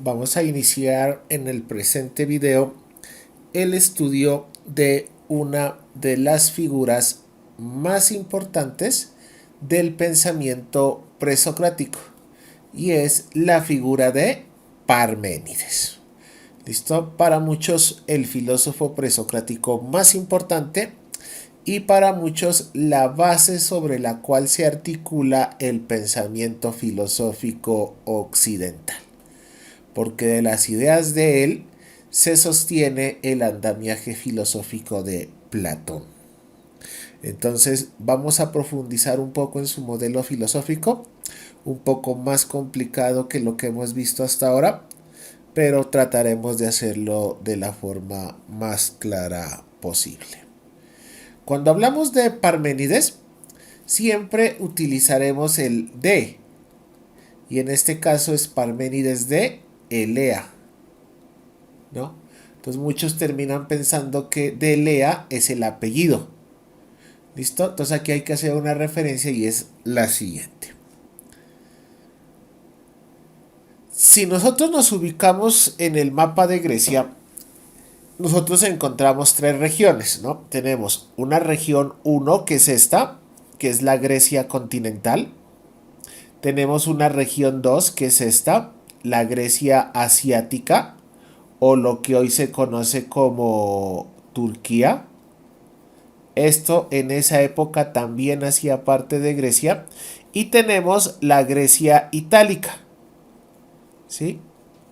vamos a iniciar en el presente video el estudio de una de las figuras más importantes del pensamiento presocrático, y es la figura de Parménides. ¿Listo? Para muchos el filósofo presocrático más importante y para muchos la base sobre la cual se articula el pensamiento filosófico occidental, porque de las ideas de él se sostiene el andamiaje filosófico de Platón. Entonces vamos a profundizar un poco en su modelo filosófico, un poco más complicado que lo que hemos visto hasta ahora, pero trataremos de hacerlo de la forma más clara posible. Cuando hablamos de Parménides, siempre utilizaremos el de, y en este caso es Parménides de Elea, ¿no? Entonces muchos terminan pensando que de Elea es el apellido. ¿Listo? Entonces aquí hay que hacer una referencia y es la siguiente. Si nosotros nos ubicamos en el mapa de Grecia, nosotros encontramos tres regiones, ¿no? Tenemos una región 1, que es esta, que es la Grecia continental. Tenemos una región 2, que es esta, la Grecia asiática, o lo que hoy se conoce como Turquía. Esto en esa época también hacía parte de Grecia. Y tenemos la Grecia itálica, ¿sí?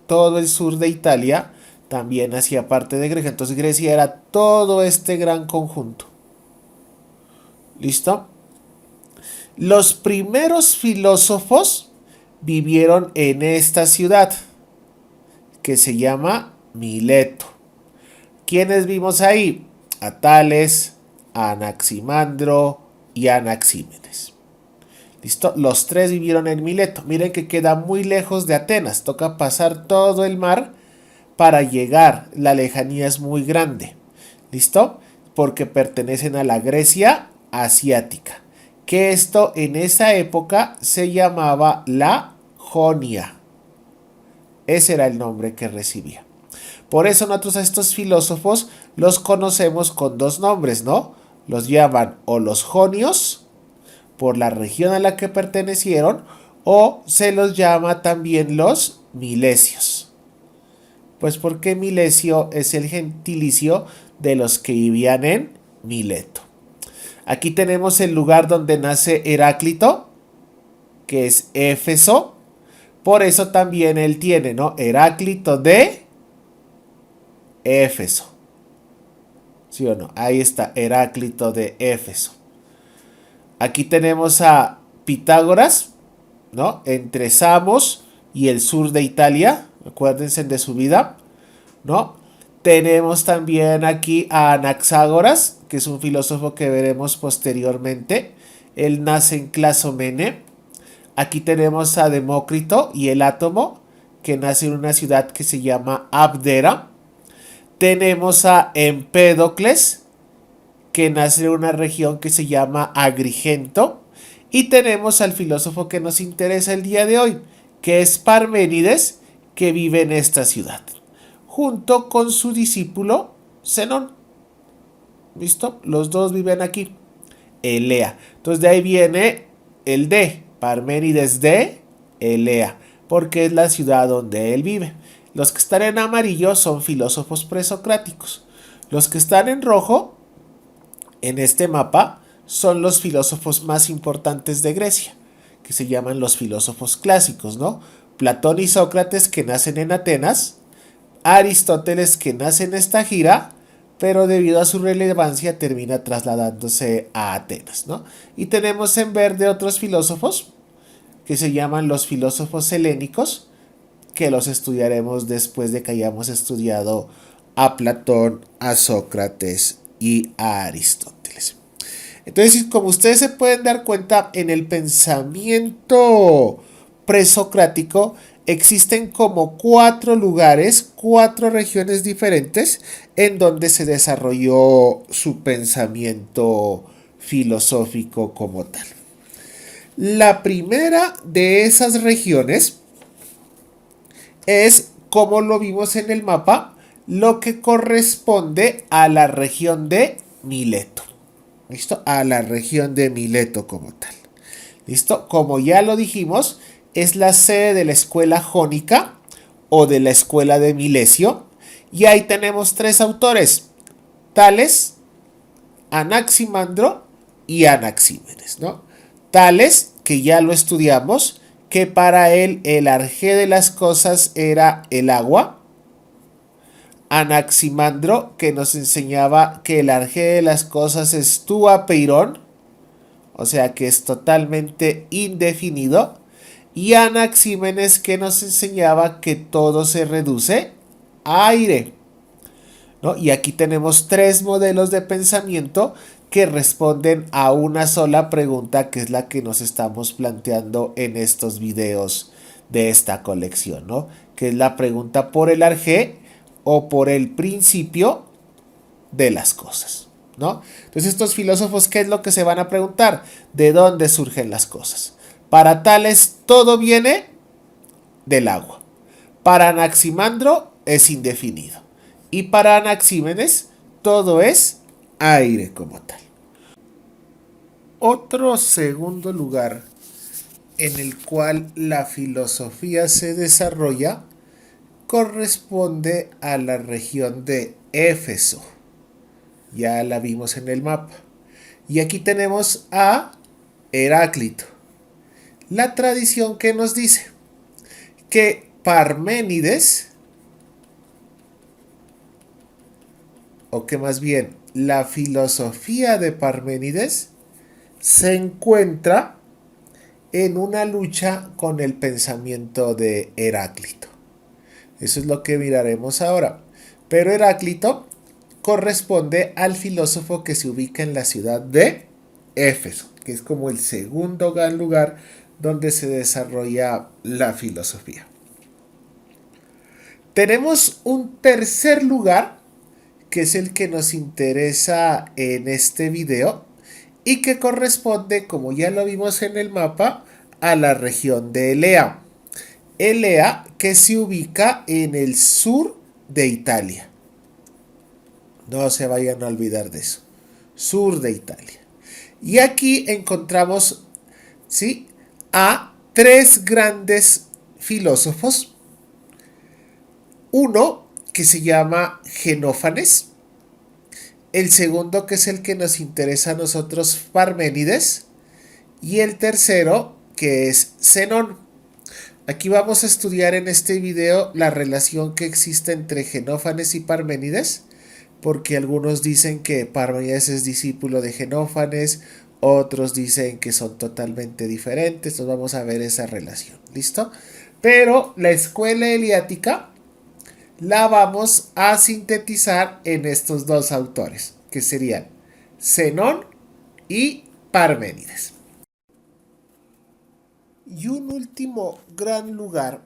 Todo el sur de Italia también hacía parte de Grecia. Entonces Grecia era todo este gran conjunto. ¿Listo? Los primeros filósofos vivieron en esta ciudad que se llama Mileto. ¿Quiénes vimos ahí? A Tales, a Anaximandro y a Anaxímenes. ¿Listo? Los tres vivieron en Mileto. Miren que queda muy lejos de Atenas. Toca pasar todo el mar para llegar. La lejanía es muy grande. ¿Listo? Porque pertenecen a la Grecia asiática. Que esto en esa época se llamaba la Jonia. Ese era el nombre que recibía. Por eso nosotros a estos filósofos los conocemos con dos nombres, ¿no? Los llaman o los jonios, por la región a la que pertenecieron, o se los llama también los milesios. Pues porque Milesio es el gentilicio de los que vivían en Mileto. Aquí tenemos el lugar donde nace Heráclito, que es Éfeso. Por eso también él tiene, ¿no? Heráclito de Éfeso. ¿Sí o no? Ahí está, Heráclito de Éfeso. Aquí tenemos a Pitágoras, ¿no? Entre Samos y el sur de Italia. Acuérdense de su vida, ¿no? Tenemos también aquí a Anaxágoras, que es un filósofo que veremos posteriormente. Él nace en Clasomene. Aquí tenemos a Demócrito y el átomo, que nace en una ciudad que se llama Abdera. Tenemos a Empédocles, que nace en una región que se llama Agrigento. Y tenemos al filósofo que nos interesa el día de hoy, que es Parménides, que vive en esta ciudad, junto con su discípulo Zenón. ¿Listo? Los dos viven aquí. Elea. Entonces de ahí viene el de Parménides de Elea, porque es la ciudad donde él vive. Los que están en amarillo son filósofos presocráticos. Los que están en rojo en este mapa son los filósofos más importantes de Grecia, que se llaman los filósofos clásicos, ¿no? Platón y Sócrates, que nacen en Atenas, Aristóteles, que nace en Estagira, pero debido a su relevancia termina trasladándose a Atenas, ¿no? Y tenemos en verde otros filósofos que se llaman los filósofos helénicos, que los estudiaremos después de que hayamos estudiado a Platón, a Sócrates y a Aristóteles. Entonces, como ustedes se pueden dar cuenta, en el pensamiento presocrático existen como 4 lugares, 4 regiones diferentes en donde se desarrolló su pensamiento filosófico como tal. La primera de esas regiones es como lo vimos en el mapa, lo que corresponde a la región de Mileto. ¿Listo? A la región de Mileto como tal. ¿Listo? Como ya lo dijimos, es la sede de la escuela jónica o de la escuela de Milesio. Y ahí tenemos tres autores, Tales, Anaximandro y Anaxímenes, ¿no? Tales, que ya lo estudiamos, que para él el arjé de las cosas era el agua. Anaximandro, que nos enseñaba que el arjé de las cosas es tu apeirón, o sea que es totalmente indefinido. Y Anaxímenes, que nos enseñaba que todo se reduce a aire, ¿no? Y aquí tenemos tres modelos de pensamiento que responden a una sola pregunta, que es la que nos estamos planteando en estos videos de esta colección, ¿no? Que es la pregunta por el arjé o por el principio de las cosas, ¿no? Entonces estos filósofos, ¿qué es lo que se van a preguntar? ¿De dónde surgen las cosas? Para Tales, todo viene del agua. Para Anaximandro es indefinido. Y para Anaxímenes, todo es aire como tal. Otro segundo lugar en el cual la filosofía se desarrolla corresponde a la región de Éfeso. Ya la vimos en el mapa. Y aquí tenemos a Heráclito. La tradición que nos dice que Parménides, o que más bien la filosofía de Parménides, se encuentra en una lucha con el pensamiento de Heráclito. Eso es lo que miraremos ahora. Pero Heráclito corresponde al filósofo que se ubica en la ciudad de Éfeso, que es como el segundo gran lugar donde se desarrolla la filosofía. Tenemos un tercer lugar, que es el que nos interesa en este video, y que corresponde, como ya lo vimos en el mapa, a la región de Elea. Elea, que se ubica en el sur de Italia. No se vayan a olvidar de eso. Sur de Italia. Y aquí encontramos, ¿sí?, a tres grandes filósofos. Uno que se llama Genófanes. El segundo, que es el que nos interesa a nosotros, Parménides. Y el tercero, que es Zenón. Aquí vamos a estudiar en este video la relación que existe entre Genófanes y Parménides, porque algunos dicen que Parménides es discípulo de Genófanes, otros dicen que son totalmente diferentes. Entonces vamos a ver esa relación, ¿listo? Pero la escuela eleática la vamos a sintetizar en estos dos autores, que serían Zenón y Parménides. Y un último gran lugar,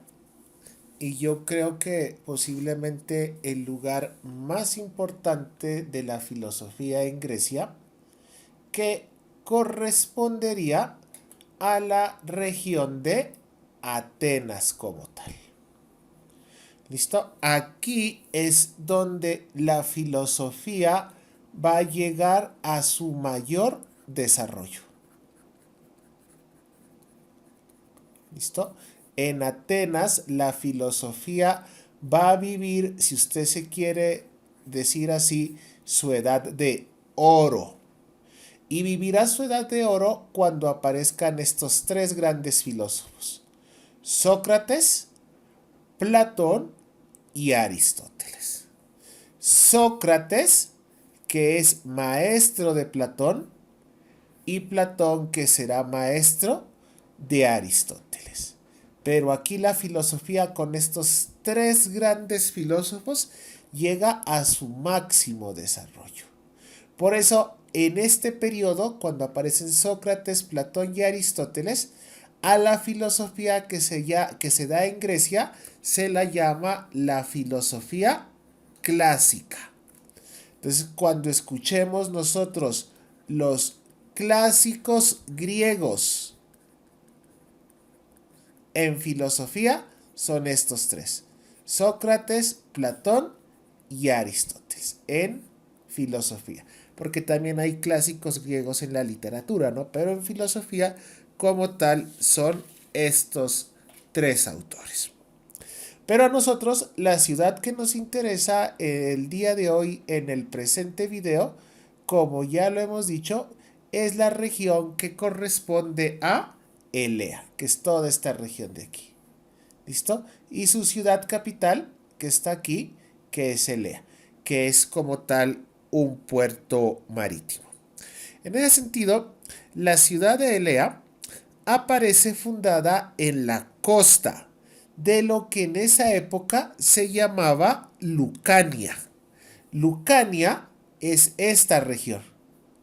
y yo creo que posiblemente el lugar más importante de la filosofía en Grecia, que correspondería a la región de Atenas como tal. ¿Listo? Aquí es donde la filosofía va a llegar a su mayor desarrollo. ¿Listo? En Atenas la filosofía va a vivir, si usted se quiere decir así, su edad de oro. Y vivirá su edad de oro cuando aparezcan estos tres grandes filósofos: Sócrates, Platón y Aristóteles. Sócrates, que es maestro de Platón, y Platón, que será maestro de Aristóteles. Pero aquí la filosofía con estos tres grandes filósofos llega a su máximo desarrollo. Por eso, en este periodo, cuando aparecen Sócrates, Platón y Aristóteles, a la filosofía que se da en Grecia se la llama la filosofía clásica. Entonces, cuando escuchemos nosotros los clásicos griegos en filosofía, son estos tres: Sócrates, Platón y Aristóteles en filosofía. Porque también hay clásicos griegos en la literatura, ¿no? Pero en filosofía, como tal, son estos tres autores. Pero a nosotros, la ciudad que nos interesa el día de hoy en el presente video, como ya lo hemos dicho, es la región que corresponde a Elea, que es toda esta región de aquí. ¿Listo? Y su ciudad capital, que está aquí, que es Elea, que es como tal un puerto marítimo. En ese sentido, la ciudad de Elea aparece fundada en la costa de lo que en esa época se llamaba Lucania. Lucania es esta región.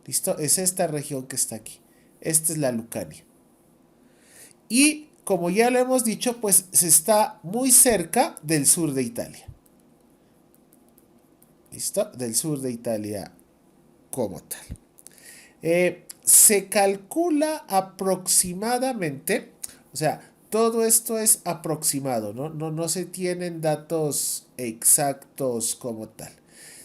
¿Listo? Es esta región que está aquí. Esta es la Lucania. Y como ya lo hemos dicho, pues se está muy cerca del sur de Italia. ¿Listo? Del sur de Italia como tal. Se calcula aproximadamente, o sea, todo esto es aproximado, ¿no? No se tienen datos exactos como tal.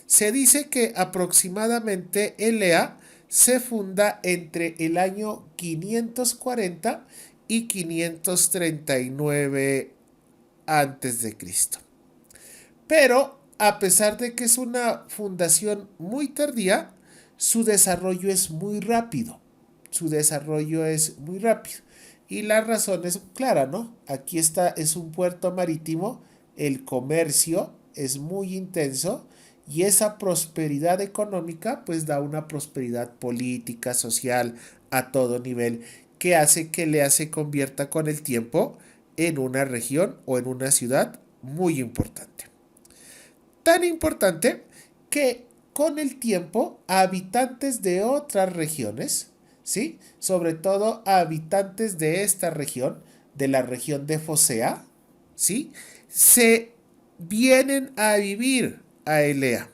Se dice que aproximadamente Elea se funda entre el año 540 y 539 antes de Cristo. Pero a pesar de que es una fundación muy tardía, su desarrollo es muy rápido. Su desarrollo es muy rápido. Y la razón es clara, ¿no? Aquí está, es un puerto marítimo, el comercio es muy intenso y esa prosperidad económica pues da una prosperidad política, social, a todo nivel, que hace que Lea se convierta con el tiempo en una región o en una ciudad muy importante. Tan importante que con el tiempo habitantes de otras regiones, ¿sí? Sobre todo habitantes de esta región, de la región de Focea, ¿sí? Se vienen a vivir a Elea.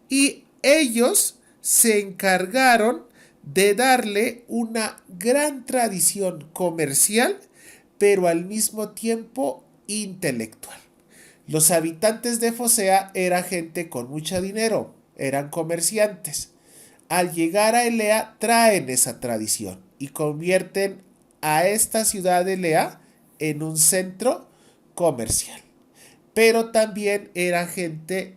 Y ellos se encargaron de darle una gran tradición comercial, pero al mismo tiempo intelectual. Los habitantes de Focea eran gente con mucho dinero, eran comerciantes. Al llegar a Elea traen esa tradición y convierten a esta ciudad de Elea en un centro comercial. Pero también era gente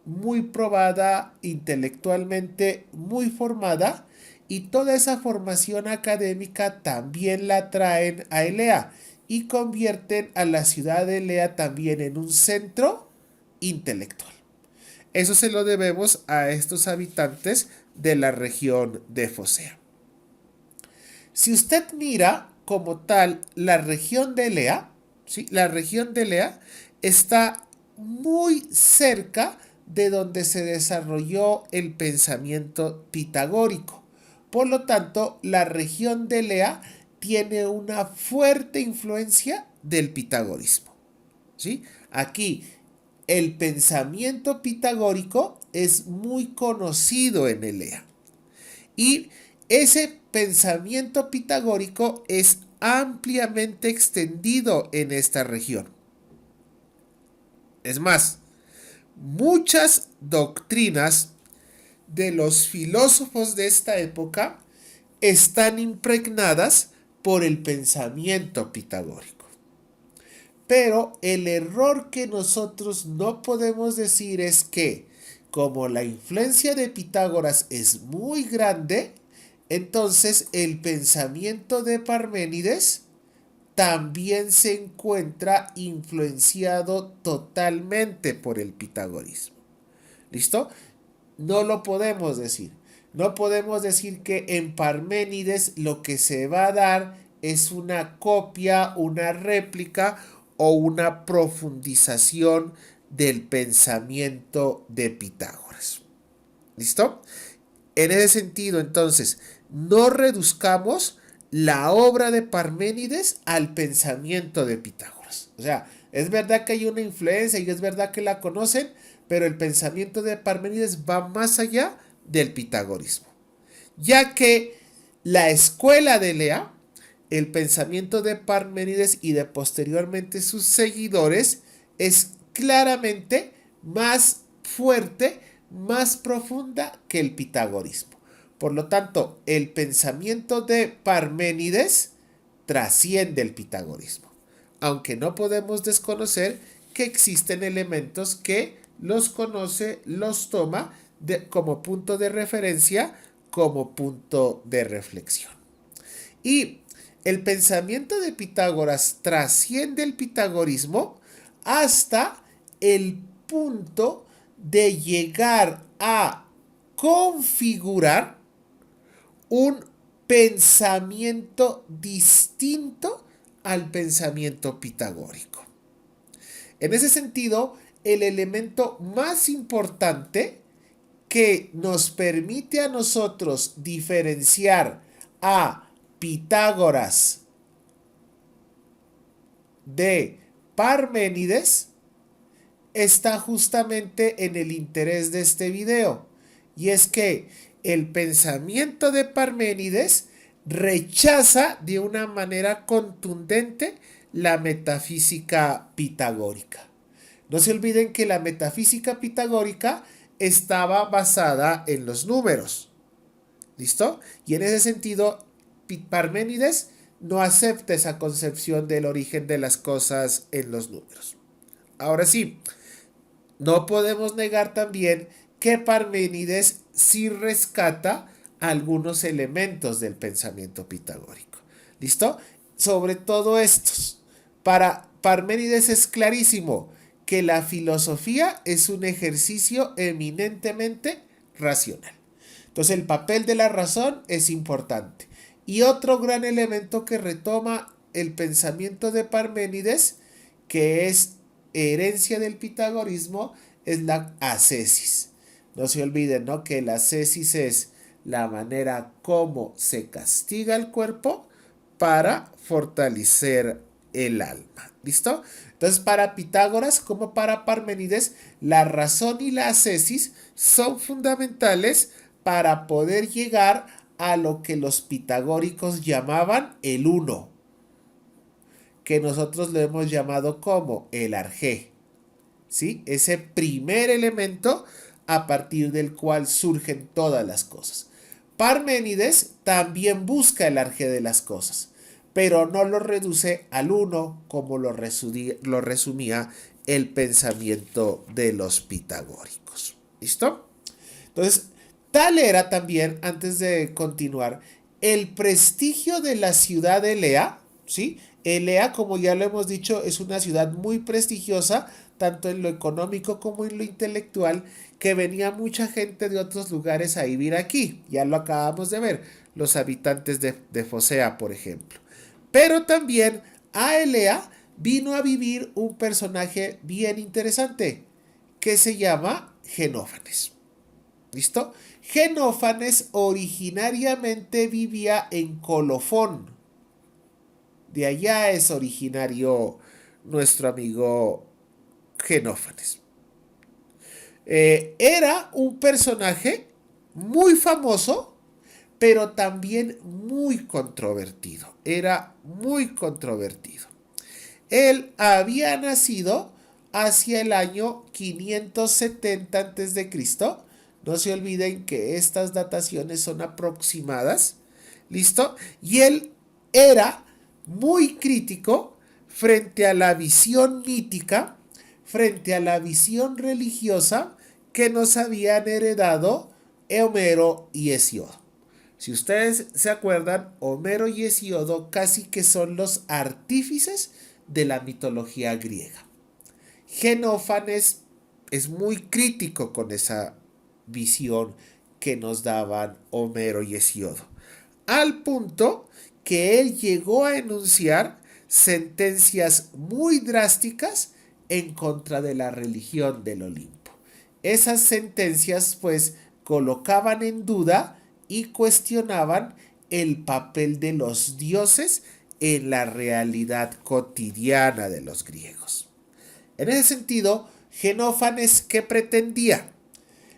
muy probada, intelectualmente muy formada, y toda esa formación académica también la traen a Elea y convierten a la ciudad de Elea también en un centro intelectual. Eso se lo debemos a estos habitantes de la región de Focea. Si usted mira como tal la región de Elea, ¿sí? La región de Elea está muy cerca de donde se desarrolló el pensamiento pitagórico. Por lo tanto, la región de Elea tiene una fuerte influencia del pitagorismo. ¿Sí? Aquí el pensamiento pitagórico es muy conocido en Elea. Y ese pensamiento pitagórico es ampliamente extendido en esta región. Es más, muchas doctrinas de los filósofos de esta época están impregnadas por el pensamiento pitagórico. Pero el error que nosotros no podemos decir es que, como la influencia de Pitágoras es muy grande, entonces el pensamiento de Parménides también se encuentra influenciado totalmente por el pitagorismo. ¿Listo? No lo podemos decir. No podemos decir que en Parménides lo que se va a dar es una copia, una réplica o una profundización del pensamiento de Pitágoras. ¿Listo? En ese sentido, entonces, no reduzcamos la obra de Parménides al pensamiento de Pitágoras. O sea, es verdad que hay una influencia y es verdad que la conocen, pero el pensamiento de Parménides va más allá del pitagorismo. Ya que la escuela de Elea, el pensamiento de Parménides y de posteriormente sus seguidores, es claramente más fuerte, más profunda que el pitagorismo. Por lo tanto, el pensamiento de Parménides trasciende el pitagorismo, aunque no podemos desconocer que existen elementos que los conoce, los toma como punto de referencia, como punto de reflexión. Y el pensamiento de Pitágoras trasciende el pitagorismo hasta el punto de llegar a configurar un pensamiento distinto al pensamiento pitagórico. En ese sentido, el elemento más importante que nos permite a nosotros diferenciar a Pitágoras de Parménides está justamente en el interés de este video. Y es que el pensamiento de Parménides rechaza de una manera contundente la metafísica pitagórica. No se olviden que la metafísica pitagórica estaba basada en los números. ¿Listo? Y en ese sentido, Parménides no acepta esa concepción del origen de las cosas en los números. Ahora sí, no podemos negar también que Parménides sí rescata algunos elementos del pensamiento pitagórico. ¿Listo? Sobre todo estos. Para Parménides es clarísimo que la filosofía es un ejercicio eminentemente racional. Entonces el papel de la razón es importante. Y otro gran elemento que retoma el pensamiento de Parménides, que es herencia del pitagorismo, es la ascesis. No se olviden, ¿no?, que la ascesis es la manera como se castiga el cuerpo para fortalecer el alma. ¿Listo? Entonces, para Pitágoras como para Parménides, la razón y la ascesis son fundamentales para poder llegar a lo que los pitagóricos llamaban el uno, que nosotros lo hemos llamado como el arjé. ¿Sí? Ese primer elemento a partir del cual surgen todas las cosas. Parménides también busca el arjé de las cosas, pero no lo reduce al uno como lo resumía el pensamiento de los pitagóricos. ¿Listo? Entonces, tal era también, antes de continuar, el prestigio de la ciudad de Elea, ¿sí? Elea, como ya lo hemos dicho, es una ciudad muy prestigiosa, tanto en lo económico como en lo intelectual, que venía mucha gente de otros lugares a vivir aquí. Ya lo acabamos de ver, los habitantes de Focea, por ejemplo. Pero también a Elea vino a vivir un personaje bien interesante, que se llama Genófanes. ¿Listo? Genófanes originariamente vivía en Colofón. De allá es originario nuestro amigo Genófanes. Era un personaje muy famoso, pero también muy controvertido. Era muy controvertido. Él había nacido hacia el año 570 a.C. No se olviden que estas dataciones son aproximadas. ¿Listo? Y él era muy crítico frente a la visión mítica, frente a la visión religiosa que nos habían heredado Homero y Hesíodo. Si ustedes se acuerdan, Homero y Hesíodo casi que son los artífices de la mitología griega. Genófanes es muy crítico con esa visión que nos daban Homero y Hesíodo, al punto que él llegó a enunciar sentencias muy drásticas en contra de la religión del Olimpo. Esas sentencias pues colocaban en duda y cuestionaban el papel de los dioses en la realidad cotidiana de los griegos. En ese sentido, Genófanes, ¿qué pretendía?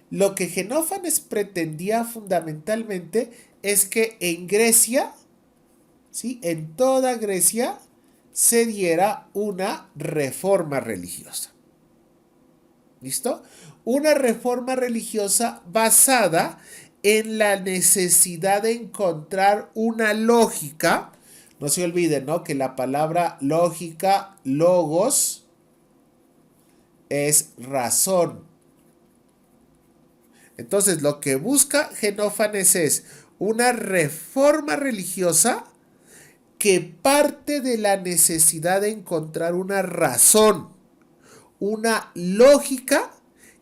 Lo que Genófanes pretendía fundamentalmente es que en Grecia, ¿sí?, en toda Grecia, se diera una reforma religiosa. ¿Listo? Una reforma religiosa basada en la necesidad de encontrar una lógica. No se olviden, ¿no? Que la palabra lógica, logos, es razón. Entonces, lo que busca Genófanes es una reforma religiosa que parte de la necesidad de encontrar una razón, una lógica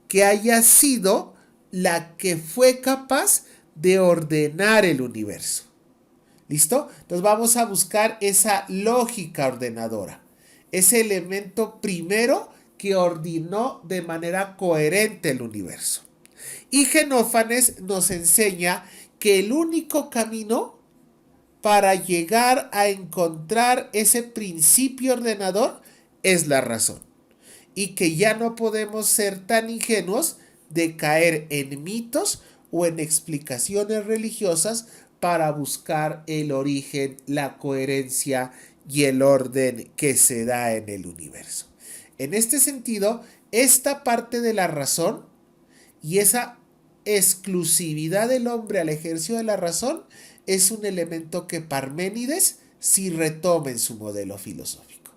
que haya sido la que fue capaz de ordenar el universo. ¿Listo? Entonces vamos a buscar esa lógica ordenadora, ese elemento primero que ordenó de manera coherente el universo. Y Genófanes nos enseña que el único camino para llegar a encontrar ese principio ordenador es la razón. Y que ya no podemos ser tan ingenuos de caer en mitos o en explicaciones religiosas para buscar el origen, la coherencia y el orden que se da en el universo. En este sentido, esta parte de la razón y esa exclusividad del hombre al ejercicio de la razón es un elemento que Parménides sí retoma en su modelo filosófico.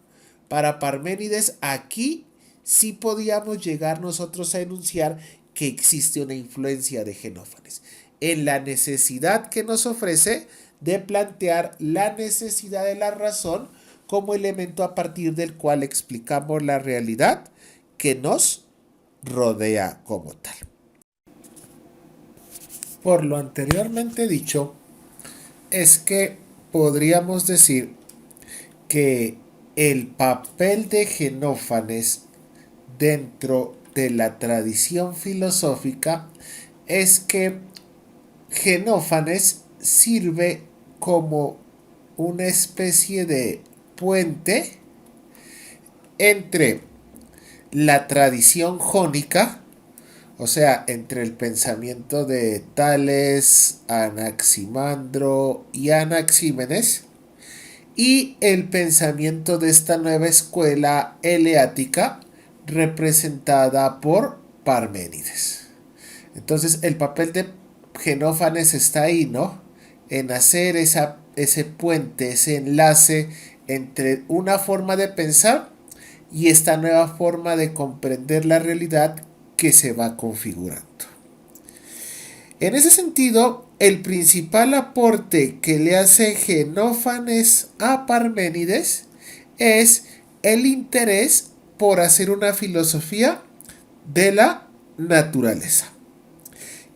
Para Parménides aquí sí podíamos llegar nosotros a enunciar que existe una influencia de Genófanes en la necesidad que nos ofrece de plantear la necesidad de la razón como elemento a partir del cual explicamos la realidad que nos rodea como tal. Por lo anteriormente dicho, es que podríamos decir que el papel de Genófanes dentro de la tradición filosófica es que Genófanes sirve como una especie de puente entre la tradición jónica, o sea, entre el pensamiento de Tales, Anaximandro y Anaxímenes, y el pensamiento de esta nueva escuela eleática representada por Parménides. Entonces, el papel de Genófanes está ahí, ¿no? En hacer ese puente, ese enlace entre una forma de pensar y esta nueva forma de comprender la realidad que se va configurando. En ese sentido, el principal aporte que le hace Genófanes a Parménides es el interés por hacer una filosofía de la naturaleza,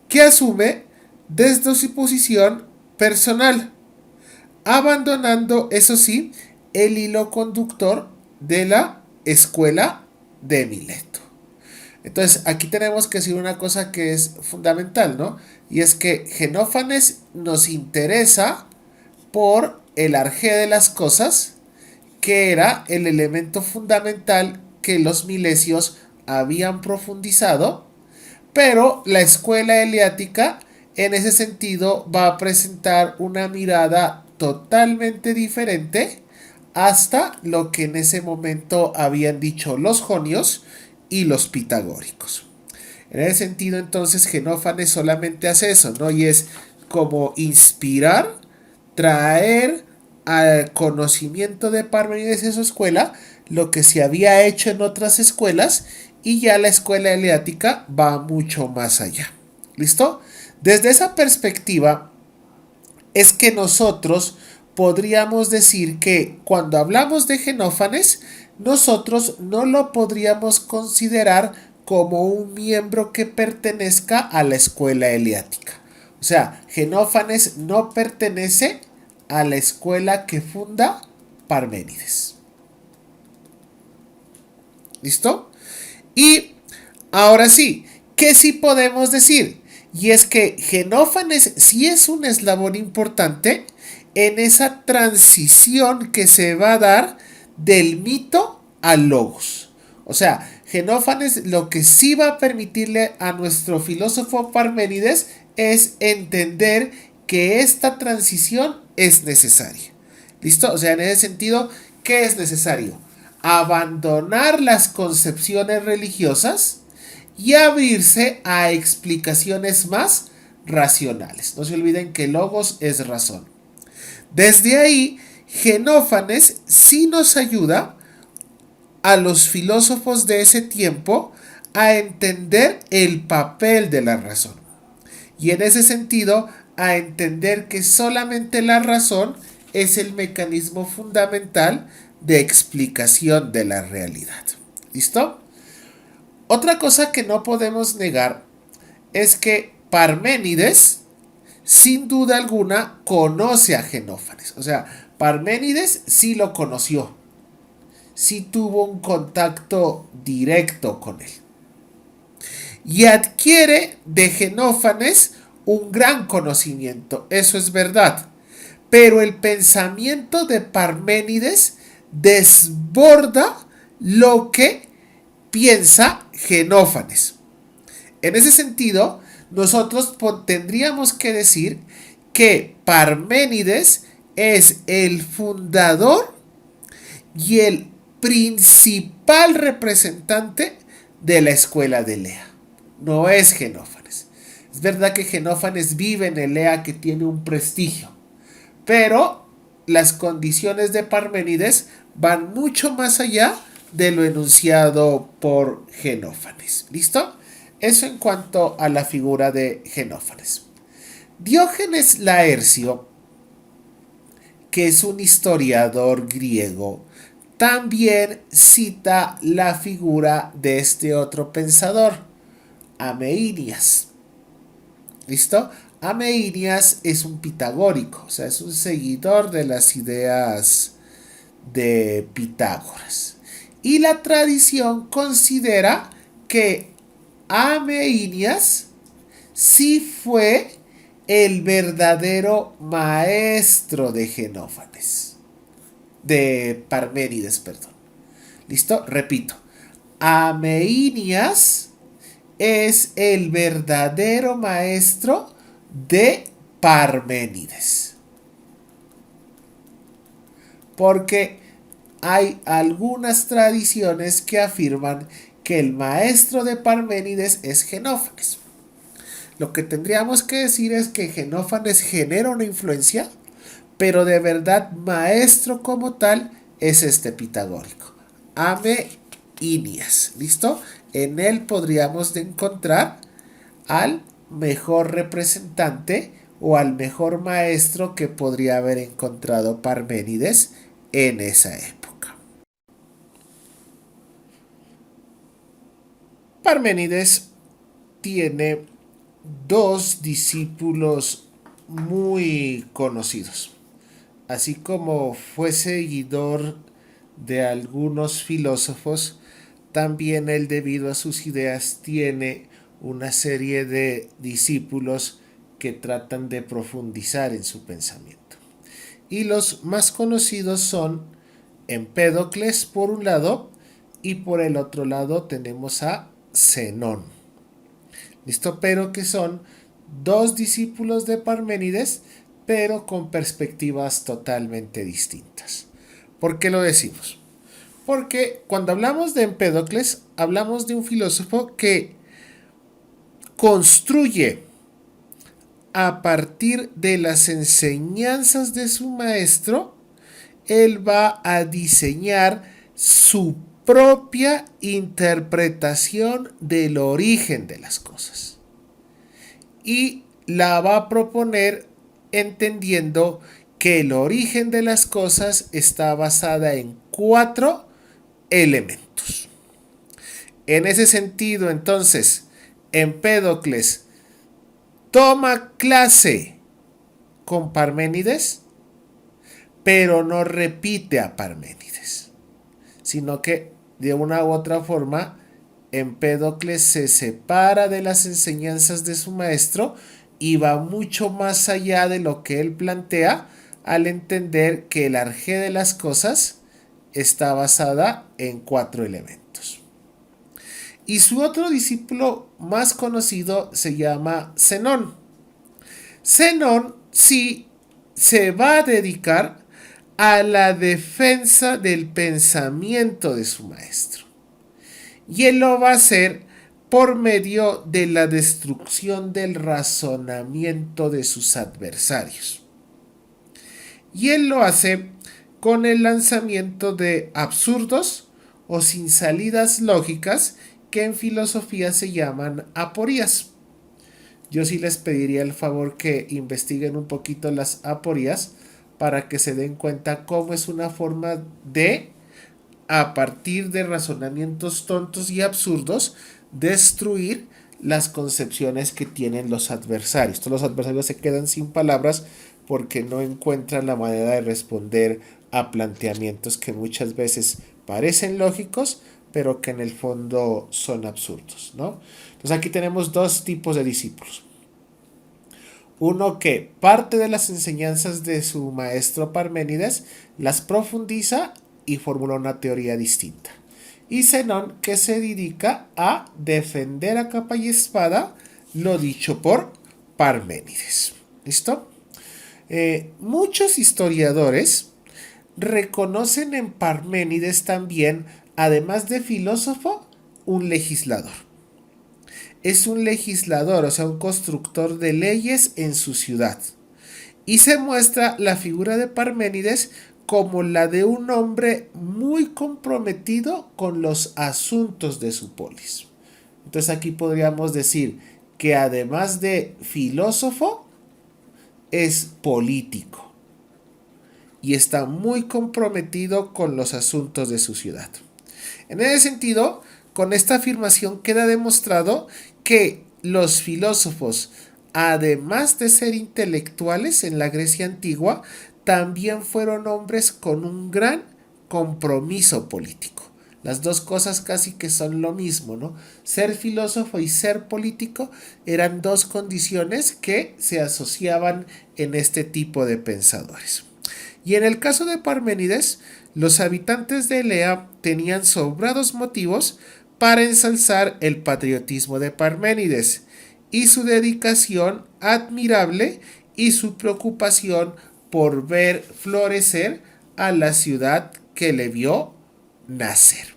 que asume desde su posición personal, abandonando, eso sí, el hilo conductor de la escuela de Mileto. Entonces, aquí tenemos que decir una cosa que es fundamental, ¿no? Y es que Genófanes nos interesa por el arjé de las cosas, que era el elemento fundamental que los milesios habían profundizado, pero la escuela eleática en ese sentido va a presentar una mirada totalmente diferente hasta lo que en ese momento habían dicho los jonios y los pitagóricos. En ese sentido, entonces, Genófanes solamente hace eso, ¿no? Y es como inspirar, traer al conocimiento de Parménides en su escuela lo que se había hecho en otras escuelas, y ya la escuela eleática va mucho más allá. ¿Listo? Desde esa perspectiva es que nosotros podríamos decir que cuando hablamos de Genófanes, nosotros no lo podríamos considerar como un miembro que pertenezca a la escuela eleática. O sea, Genófanes no pertenece a la escuela que funda Parménides. ¿Listo? Y ahora sí, ¿qué sí podemos decir? Y es que Genófanes sí es un eslabón importante en esa transición que se va a dar del mito al logos. O sea, Genófanes lo que sí va a permitirle a nuestro filósofo Parménides es entender que esta transición es necesaria. ¿Listo? O sea, en ese sentido, ¿qué es necesario? Abandonar las concepciones religiosas y abrirse a explicaciones más racionales. No se olviden que logos es razón. Desde ahí, Genófanes sí nos ayuda a los filósofos de ese tiempo a entender el papel de la razón. Y en ese sentido, a entender que solamente la razón es el mecanismo fundamental de explicación de la realidad. ¿Listo? Otra cosa que no podemos negar es que Parménides, sin duda alguna, conoce a Genófanes. O sea, Parménides sí lo conoció, sí tuvo un contacto directo con él. Y adquiere de Genófanes un gran conocimiento, eso es verdad. Pero el pensamiento de Parménides desborda lo que piensa Genófanes. En ese sentido, nosotros tendríamos que decir que Parménides es el fundador y el principal representante de la escuela de Elea. No es Genófanes. Es verdad que Genófanes vive en Elea, que tiene un prestigio, pero las condiciones de Parménides van mucho más allá de lo enunciado por Genófanes. ¿Listo? Eso en cuanto a la figura de Genófanes. Diógenes Laercio, que es un historiador griego, también cita la figura de este otro pensador, Ameinias. ¿Listo? Ameinias es un pitagórico, o sea, es un seguidor de las ideas de Pitágoras. Y la tradición considera que Ameinias sí fue el verdadero maestro de Genófanes, de Parménides, perdón. ¿Listo? Repito. Ameinias es el verdadero maestro de Parménides. Porque hay algunas tradiciones que afirman que el maestro de Parménides es Genófanes. Lo que tendríamos que decir es que Genófanes genera una influencia, pero de verdad maestro como tal es este pitagórico, Ameinias. ¿Listo? En él podríamos encontrar al mejor representante o al mejor maestro que podría haber encontrado Parménides en esa época. Parménides tiene dos discípulos muy conocidos. Así como fue seguidor de algunos filósofos, también él, debido a sus ideas, tiene una serie de discípulos que tratan de profundizar en su pensamiento. Y los más conocidos son Empédocles por un lado y por el otro lado tenemos a Zenón. ¿Listo? Pero que son dos discípulos de Parménides, pero con perspectivas totalmente distintas. ¿Por qué lo decimos? Porque cuando hablamos de Empédocles, hablamos de un filósofo que construye a partir de las enseñanzas de su maestro, él va a diseñar su propia interpretación del origen de las cosas. Y la va a proponer entendiendo que el origen de las cosas está basada en 4 elementos. En ese sentido, entonces, Empédocles toma clase con Parménides, pero no repite a Parménides, sino que de una u otra forma Empédocles se separa de las enseñanzas de su maestro y va mucho más allá de lo que él plantea al entender que el arjé de las cosas está basada en 4 elementos. Y su otro discípulo más conocido se llama Zenón. Zenón sí se va a dedicar a la defensa del pensamiento de su maestro. Y él lo va a hacer por medio de la destrucción del razonamiento de sus adversarios. Y él lo hace con el lanzamiento de absurdos o sin salidas lógicas que en filosofía se llaman aporías. Yo sí les pediría el favor que investiguen un poquito las aporías para que se den cuenta cómo es una forma de, a partir de razonamientos tontos y absurdos, destruir las concepciones que tienen los adversarios. Todos los adversarios se quedan sin palabras porque no encuentran la manera de responder a planteamientos que muchas veces parecen lógicos, pero que en el fondo son absurdos, ¿no? Entonces aquí tenemos dos tipos de discípulos. Uno que parte de las enseñanzas de su maestro Parménides, las profundiza y formula una teoría distinta. Y Zenón, que se dedica a defender a capa y espada lo dicho por Parménides. ¿Listo? Muchos historiadores reconocen en Parménides también, además de filósofo, un legislador. Es un legislador, o sea, un constructor de leyes en su ciudad. Y se muestra la figura de Parménides como la de un hombre muy comprometido con los asuntos de su polis. Entonces aquí podríamos decir que además de filósofo, es político y está muy comprometido con los asuntos de su ciudad. En ese sentido, con esta afirmación queda demostrado que los filósofos, además de ser intelectuales en la Grecia antigua, también fueron hombres con un gran compromiso político. Las dos cosas casi que son lo mismo, ¿no? Ser filósofo y ser político eran dos condiciones que se asociaban en este tipo de pensadores. Y en el caso de Parménides, los habitantes de Elea tenían sobrados motivos para ensalzar el patriotismo de Parménides y su dedicación admirable y su preocupación por ver florecer a la ciudad que le vio nacer.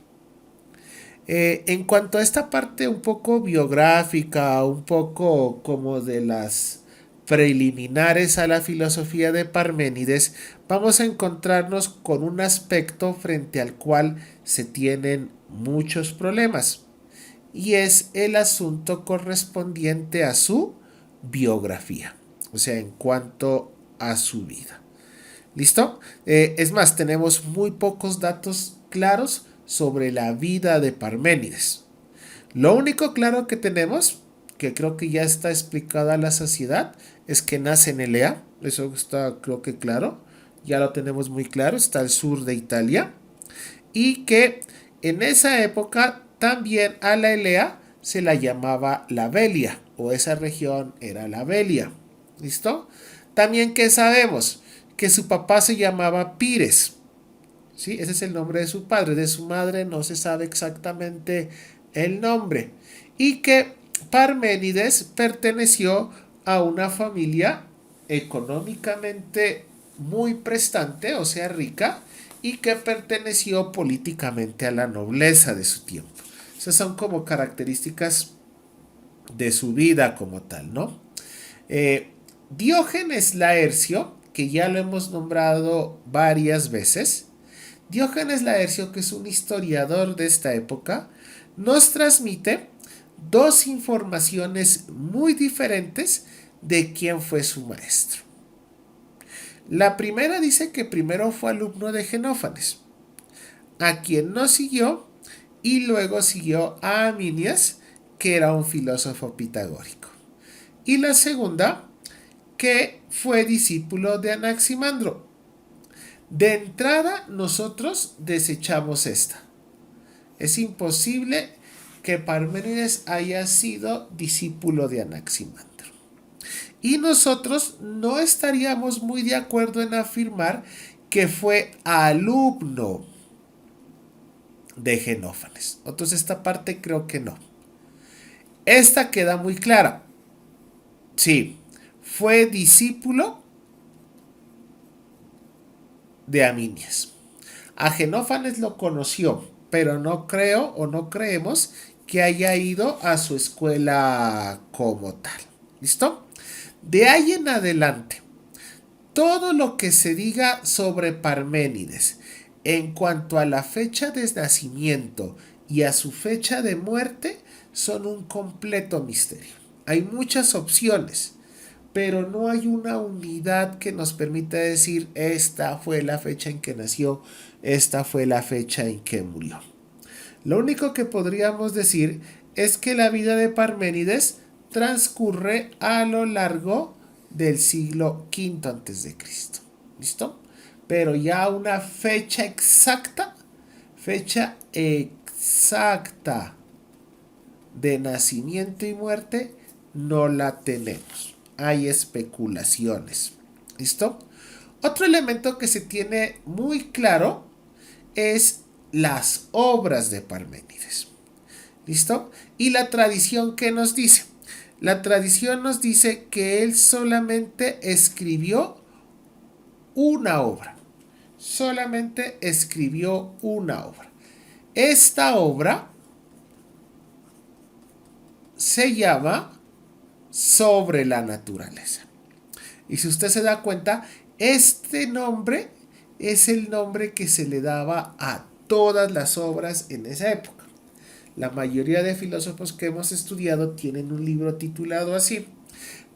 En cuanto a esta parte un poco biográfica, un poco como de las preliminares a la filosofía de Parménides, vamos a encontrarnos con un aspecto frente al cual se tienen muchos problemas, y es el asunto correspondiente a su biografía, o sea, en cuanto a su vida. ¿Listo? Es más, tenemos muy pocos datos claros sobre la vida de Parménides. Lo único claro que tenemos, que creo que ya está explicada a la saciedad, es que nace en Elea. Eso está, creo que claro. Ya lo tenemos muy claro. Está al sur de Italia. Y que en esa época también a la Elea se la llamaba la Velia, o esa región era la Velia. ¿Listo? También que sabemos que su papá se llamaba Pires. ¿Sí? Ese es el nombre de su padre. De su madre no se sabe exactamente el nombre. Y que Parménides perteneció a una familia económicamente muy prestante, o sea, rica, y que perteneció políticamente a la nobleza de su tiempo. Esas son como características de su vida como tal, ¿no? Diógenes Laercio, que ya lo hemos nombrado varias veces, Diógenes Laercio, que es un historiador de esta época, nos transmite dos informaciones muy diferentes de quién fue su maestro. La primera dice que primero fue alumno de Genófanes, a quien no siguió, y luego siguió a Aminias, que era un filósofo pitagórico. Y la segunda, que fue discípulo de Anaximandro. De entrada, nosotros desechamos esta. Es imposible que Parménides haya sido discípulo de Anaximandro. Y nosotros no estaríamos muy de acuerdo en afirmar que fue alumno de Genófanes. Entonces esta parte creo que no. Esta queda muy clara. Sí, fue discípulo de Aminias. A Genófanes lo conoció, pero no creo o no creemos que haya ido a su escuela como tal. ¿Listo? De ahí en adelante, todo lo que se diga sobre Parménides en cuanto a la fecha de nacimiento y a su fecha de muerte son un completo misterio. Hay muchas opciones, pero no hay una unidad que nos permita decir esta fue la fecha en que nació, esta fue la fecha en que murió. Lo único que podríamos decir es que la vida de Parménides transcurre a lo largo del siglo V a.C. ¿Listo? Pero ya una fecha exacta de nacimiento y muerte, no la tenemos. Hay especulaciones. ¿Listo? Otro elemento que se tiene muy claro es las obras de Parménides. ¿Listo? Y la tradición, ¿qué nos dice? La tradición nos dice que él solamente escribió una obra. Solamente escribió una obra. Esta obra se llama Sobre la naturaleza. Y si usted se da cuenta, este nombre es el nombre que se le daba a todas las obras en esa época. La mayoría de filósofos que hemos estudiado tienen un libro titulado así.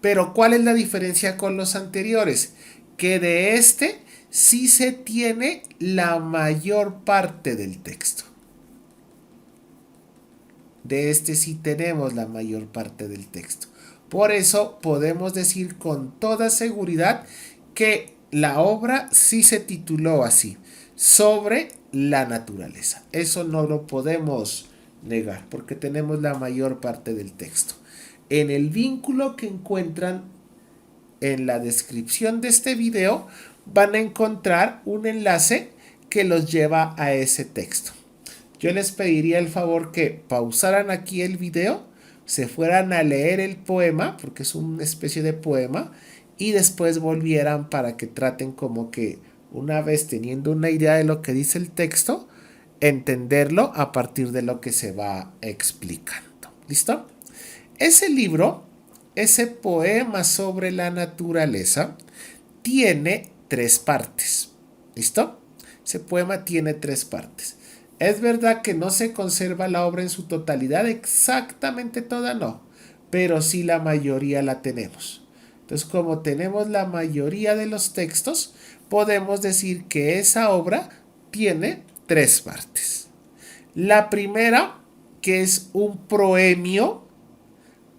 Pero ¿cuál es la diferencia con los anteriores? Que de este sí se tiene la mayor parte del texto. De este sí tenemos la mayor parte del texto. Por eso podemos decir con toda seguridad que la obra sí se tituló así, Sobre la naturaleza. Eso no lo podemos negar porque tenemos la mayor parte del texto. En el vínculo que encuentran en la descripción de este video van a encontrar un enlace que los lleva a ese texto. Yo les pediría el favor que pausaran aquí el video, se fueran a leer el poema, porque es una especie de poema, y después volvieran para que traten como que una vez teniendo una idea de lo que dice el texto, entenderlo a partir de lo que se va explicando. ¿Listo? Ese libro, ese poema sobre la naturaleza, tiene 3 partes. ¿Listo? Ese poema tiene 3 partes. Es verdad que no se conserva la obra en su totalidad, exactamente toda no, pero sí la mayoría la tenemos. Entonces, como tenemos la mayoría de los textos, podemos decir que esa obra tiene 3 partes. La primera, que es un proemio,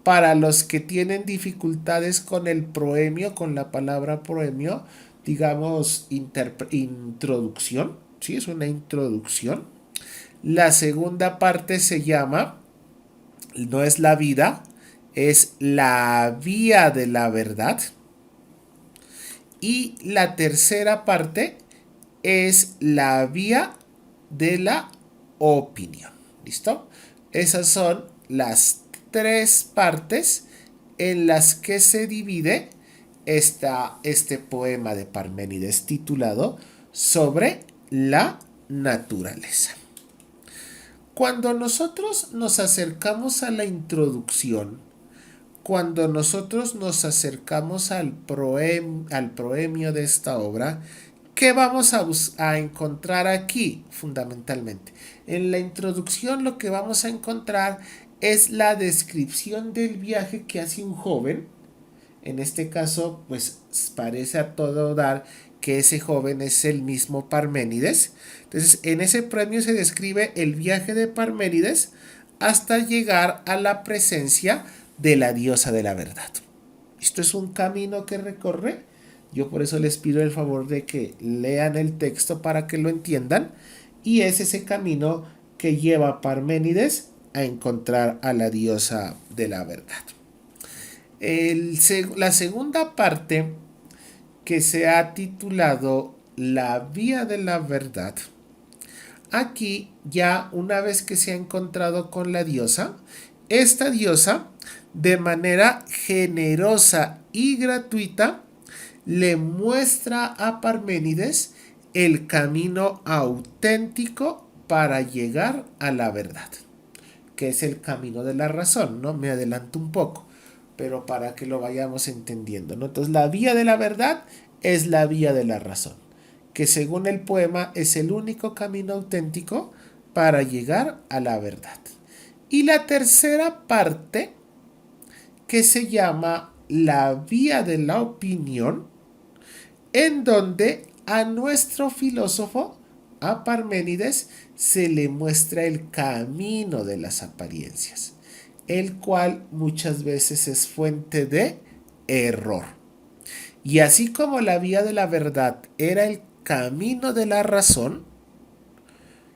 para los que tienen dificultades con el proemio, con la palabra proemio, digamos introducción, ¿sí? Es una introducción. La segunda parte se llama, no es la vida, es la vía de la verdad. Y la tercera parte es la vía de la opinión. ¿Listo? Esas son las 3 partes en las que se divide este poema de Parménides titulado Sobre la naturaleza. Cuando nosotros nos acercamos a la introducción, cuando nosotros nos acercamos al proemio de esta obra, ¿qué vamos a encontrar aquí fundamentalmente? En la introducción lo que vamos a encontrar es la descripción del viaje que hace un joven. En este caso, pues parece a todo dar que ese joven es el mismo Parménides. Entonces, en ese premio se describe el viaje de Parménides hasta llegar a la presencia de la diosa de la verdad. Esto es un camino que recorre. Yo por eso les pido el favor de que lean el texto para que lo entiendan. Y es ese camino que lleva a Parménides a encontrar a la diosa de la verdad. La segunda parte, que se ha titulado La vía de la verdad, aquí ya una vez que se ha encontrado con la diosa, esta diosa de manera generosa y gratuita le muestra a Parménides el camino auténtico para llegar a la verdad. que es el camino de la razón, ¿no? Me adelanto un poco, pero para que lo vayamos entendiendo, ¿no? Entonces, la vía de la verdad es la vía de la razón, que según el poema es el único camino auténtico para llegar a la verdad. Y la tercera parte, que se llama la vía de la opinión, en donde a nuestro filósofo, a Parménides, se le muestra el camino de las apariencias, el cual muchas veces es fuente de error. Y así como la vía de la verdad era el camino de la razón,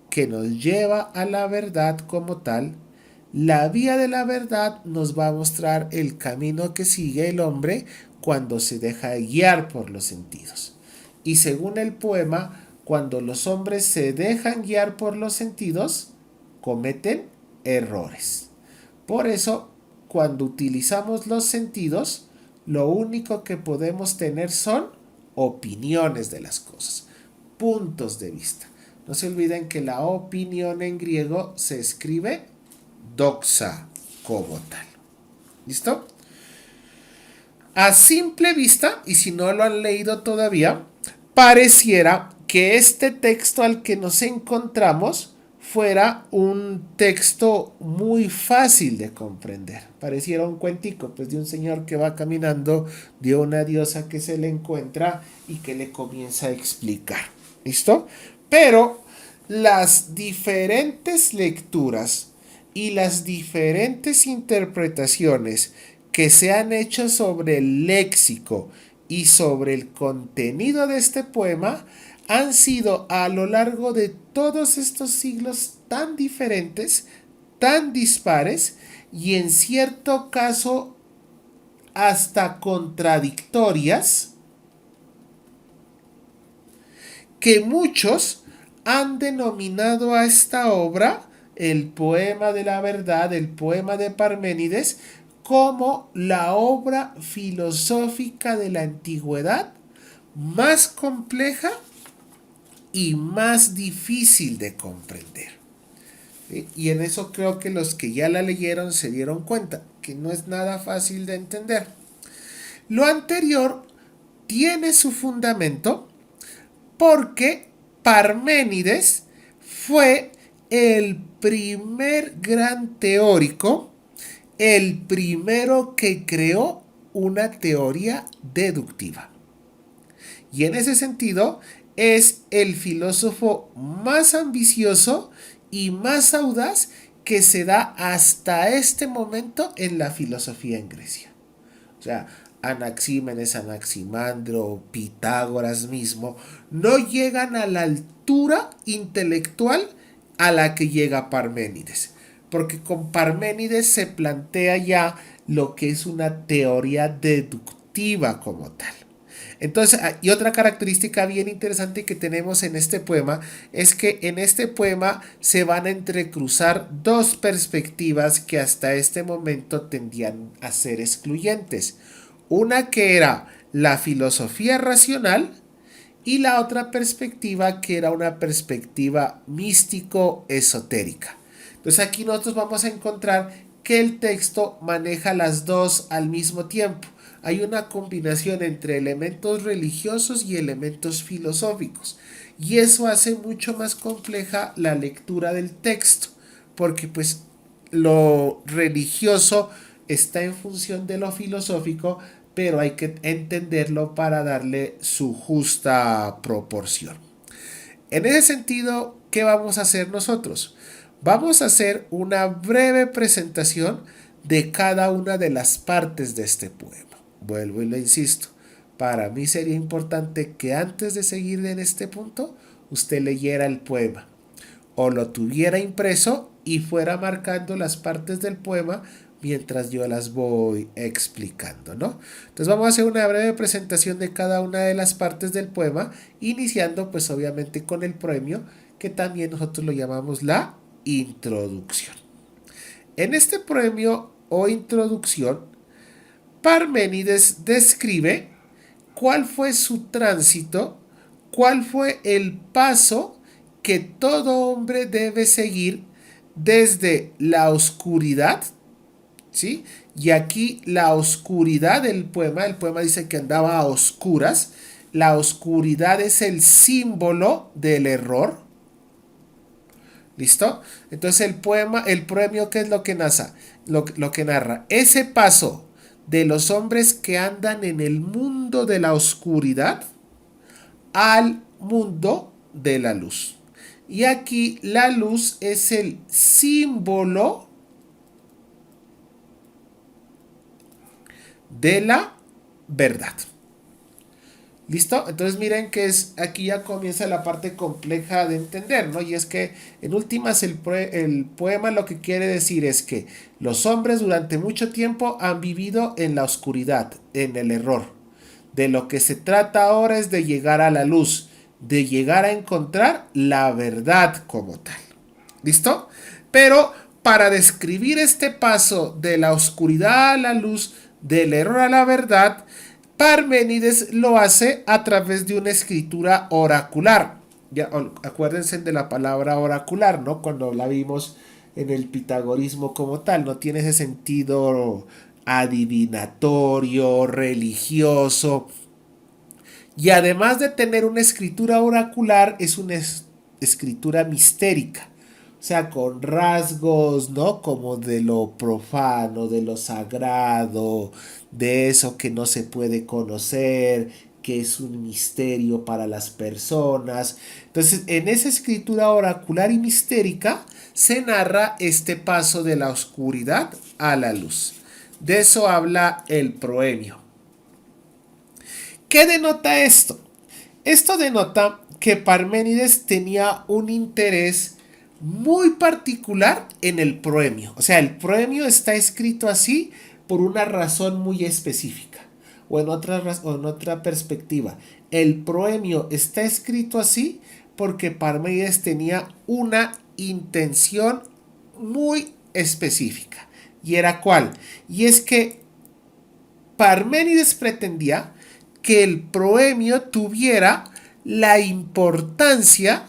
que nos lleva a la verdad como tal, la vía de la verdad nos va a mostrar el camino que sigue el hombre cuando se deja guiar por los sentidos. Y según el poema, cuando los hombres se dejan guiar por los sentidos, cometen errores. Por eso, cuando utilizamos los sentidos, lo único que podemos tener son opiniones de las cosas, puntos de vista. No se olviden que la opinión en griego se escribe doxa como tal. ¿Listo? A simple vista, y si no lo han leído todavía, pareciera que este texto al que nos encontramos fuera un texto muy fácil de comprender. Pareciera un cuentico, pues, de un señor que va caminando, de una diosa que se le encuentra y que le comienza a explicar. ¿Listo? Pero las diferentes lecturas y las diferentes interpretaciones que se han hecho sobre el léxico y sobre el contenido de este poema han sido a lo largo de todos estos siglos tan diferentes, tan dispares y en cierto caso hasta contradictorias, que muchos han denominado a esta obra, el poema de la verdad, el poema de Parménides, como la obra filosófica de la antigüedad más compleja y más difícil de comprender. ¿Sí? Y en eso creo que los que ya la leyeron se dieron cuenta, que no es nada fácil de entender. Lo anterior tiene su fundamento porque Parménides fue el primer gran teórico, el primero que creó una teoría deductiva. Y en ese sentido es el filósofo más ambicioso y más audaz que se da hasta este momento en la filosofía en Grecia. O sea, Anaxímenes, Anaximandro, Pitágoras mismo, no llegan a la altura intelectual a la que llega Parménides. Porque con Parménides se plantea ya lo que es una teoría deductiva como tal. Entonces, y otra característica bien interesante que tenemos en este poema es que en este poema se van a entrecruzar dos perspectivas que hasta este momento tendían a ser excluyentes. Una que era la filosofía racional y la otra perspectiva que era una perspectiva místico-esotérica. Entonces aquí nosotros vamos a encontrar que el texto maneja las dos al mismo tiempo. Hay una combinación entre elementos religiosos y elementos filosóficos. Y eso hace mucho más compleja la lectura del texto, porque pues lo religioso está en función de lo filosófico, pero hay que entenderlo para darle su justa proporción. En ese sentido, ¿qué vamos a hacer nosotros? Vamos a hacer una breve presentación de cada una de las partes de este poema. Vuelvo y le insisto, para mí sería importante que antes de seguir en este punto, usted leyera el poema o lo tuviera impreso y fuera marcando las partes del poema mientras yo las voy explicando, ¿no? Entonces vamos a hacer una breve presentación de cada una de las partes del poema, iniciando pues obviamente con el premio, que también nosotros lo llamamos la introducción. En este premio o introducción, Parménides describe cuál fue su tránsito, cuál fue el paso que todo hombre debe seguir desde la oscuridad, ¿sí? Y aquí la oscuridad del poema, el poema dice que andaba a oscuras, la oscuridad es el símbolo del error. ¿Listo? Entonces el poema, el premio, ¿qué es lo que narra? Lo que narra. Ese paso de los hombres que andan en el mundo de la oscuridad al mundo de la luz. Y aquí la luz es el símbolo de la verdad. ¿Listo? Entonces miren que aquí ya comienza la parte compleja de entender, ¿no? Y es que en últimas el poema lo que quiere decir es que los hombres durante mucho tiempo han vivido en la oscuridad, en el error. De lo que se trata ahora es de llegar a la luz, de llegar a encontrar la verdad como tal. ¿Listo? Pero para describir este paso de la oscuridad a la luz, del error a la verdad, Parménides lo hace a través de una escritura oracular. Ya, acuérdense de la palabra oracular, ¿no? Cuando la vimos en el pitagorismo como tal, no tiene ese sentido adivinatorio, religioso. Y además de tener una escritura oracular, es una escritura mistérica. O sea, con rasgos, ¿no? Como de lo profano, de lo sagrado, de eso que no se puede conocer, que es un misterio para las personas. Entonces, en esa escritura oracular y mistérica se narra este paso de la oscuridad a la luz. De eso habla el proemio. ¿Qué denota esto? Esto denota que Parménides tenía un interés muy particular en el proemio. O sea, el proemio está escrito así por una razón muy específica. O en otra perspectiva, el proemio está escrito así porque Parménides tenía una intención muy específica. ¿Y era cuál? Y es que Parménides pretendía que el proemio tuviera la importancia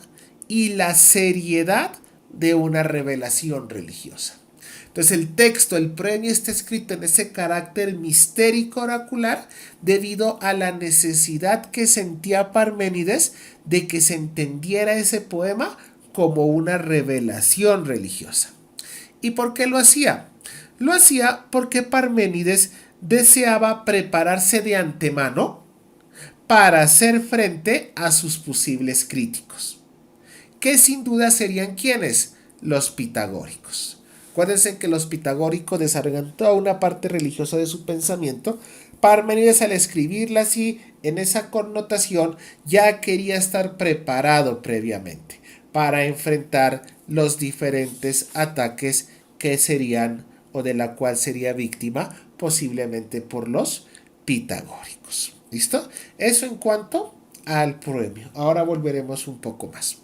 y la seriedad de una revelación religiosa. Entonces el texto, el proemio está escrito en ese carácter mistérico oracular debido a la necesidad que sentía Parménides de que se entendiera ese poema como una revelación religiosa. ¿Y por qué lo hacía? Lo hacía porque Parménides deseaba prepararse de antemano para hacer frente a sus posibles críticos, que sin duda serían quienes, los pitagóricos. Acuérdense que los pitagóricos desarrollan toda una parte religiosa de su pensamiento. Parménides, al escribirla así, en esa connotación, ya quería estar preparado previamente para enfrentar los diferentes ataques que serían o de la cual sería víctima posiblemente por los pitagóricos. ¿Listo? Eso en cuanto al proemio. Ahora volveremos un poco más.